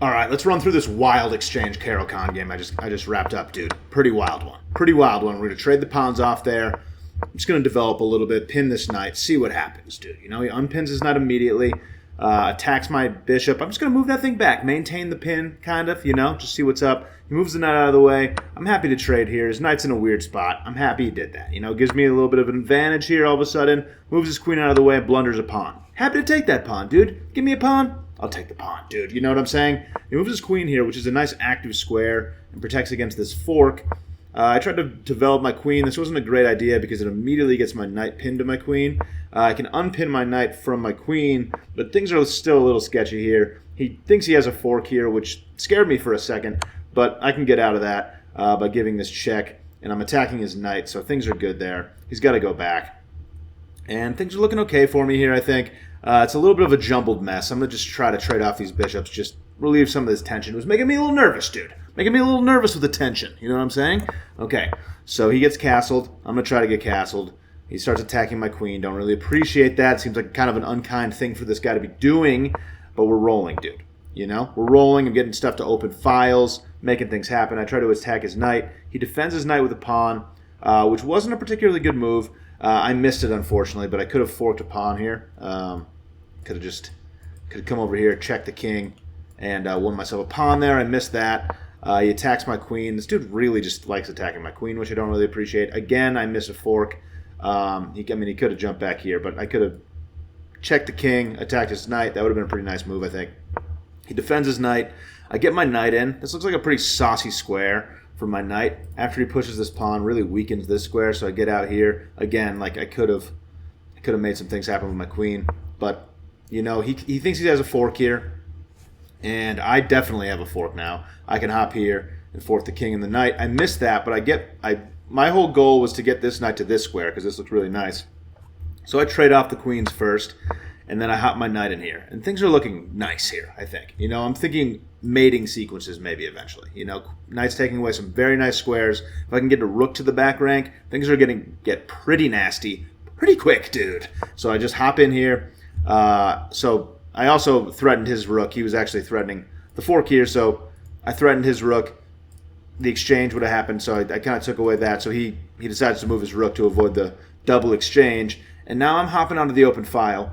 All right, let's run through this wild exchange Caro Khan game I just wrapped up, dude. Pretty wild one. Pretty wild one. We're going to trade the pawns off there. I'm just going to develop a little bit, pin this knight, see what happens, dude. You know, he unpins his knight immediately, attacks my bishop. I'm just going to move that thing back, maintain the pin, kind of, you know, just see what's up. He moves the knight out of the way. I'm happy to trade here. His knight's in a weird spot. I'm happy he did that. You know, gives me a little bit of an advantage here all of a sudden. Moves his queen out of the way and blunders a pawn. Happy to take that pawn, dude. Give me a pawn. I'll take the pawn, dude. You know what I'm saying? He moves his queen here, which is a nice active square, and protects against this fork. I tried to develop my queen. This wasn't a great idea because it immediately gets my knight pinned to my queen. I can unpin my knight from my queen, but things are still a little sketchy here. He thinks he has a fork here, which scared me for a second, but I can get out of that by giving this check, and I'm attacking his knight, so things are good there. He's got to go back. And things are looking okay for me here, I think. It's a little bit of a jumbled mess. I'm going to just try to trade off these bishops, just relieve some of this tension. It was making me a little nervous, dude. Making me a little nervous with the tension. You know what I'm saying? Okay, so he gets castled. I'm going to try to get castled. He starts attacking my queen. Don't really appreciate that. Seems like kind of an unkind thing for this guy to be doing, but we're rolling, dude. You know? We're rolling. I'm getting stuff to open files, making things happen. I try to attack his knight. He defends his knight with a pawn, which wasn't a particularly good move. I missed it, unfortunately, but I could have forked a pawn here. Could have come over here, checked the king, and won myself a pawn there. I missed that. He attacks my queen. This dude really just likes attacking my queen, which I don't really appreciate. Again, I miss a fork. He could have jumped back here, but I could have checked the king, attacked his knight. That would have been a pretty nice move, I think. He defends his knight. I get my knight in. This looks like a pretty saucy square for my knight. After he pushes this pawn, really weakens this square, so I get out here. Again, like I could have made some things happen with my queen, but you know, he thinks he has a fork here, and I definitely have a fork now. I can hop here and fork the king and the knight. I missed that, but my whole goal was to get this knight to this square because this looks really nice. So I trade off the queens first, and then I hop my knight in here. And things are looking nice here, I think. You know, I'm thinking mating sequences maybe eventually. You know, knight's taking away some very nice squares. If I can get a rook to the back rank, things are get pretty nasty pretty quick, dude. So I just hop in here. So I also threatened his rook. He was actually threatening the fork here, so I threatened his rook. The exchange would have happened, so I kind of took away that. So he decides to move his rook to avoid the double exchange. And now I'm hopping onto the open file.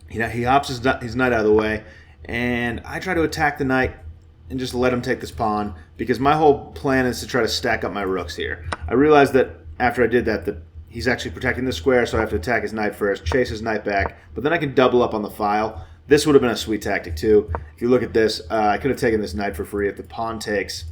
He hops his knight out of the way, and I try to attack the knight and just let him take this pawn, because my whole plan is to try to stack up my rooks here. I realized that after I did that he's actually protecting the square, so I have to attack his knight first, chase his knight back, but then I can double up on the file. This would have been a sweet tactic too. If you look at this, I could have taken this knight for free if the pawn takes.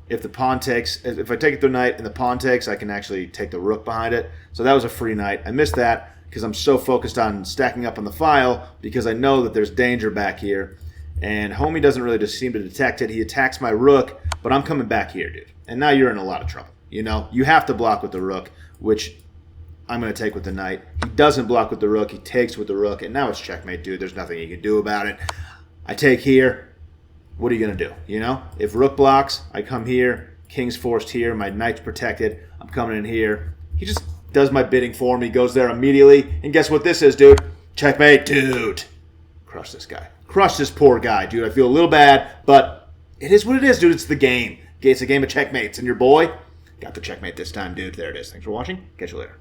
If I take the knight and the pawn takes, I can actually take the rook behind it. So that was a free knight. I missed that because I'm so focused on stacking up on the file, because I know that there's danger back here. And homie doesn't really just seem to detect it. He attacks my rook, but I'm coming back here, dude. And now you're in a lot of trouble. You know, you have to block with the rook, which I'm going to take with the knight. He doesn't block with the rook. He takes with the rook, and now it's checkmate, dude. There's nothing you can do about it. I take here. What are you going to do? You know, if rook blocks, I come here. King's forced here. My knight's protected. I'm coming in here. He just does my bidding for me, goes there immediately, and guess what this is, dude? Checkmate, dude. Crush this guy. Crush this poor guy, dude. I feel a little bad, but it is what it is, dude. It's the game. It's a game of checkmates, and your boy got the checkmate this time, dude. There it is. Thanks for watching. Catch you later.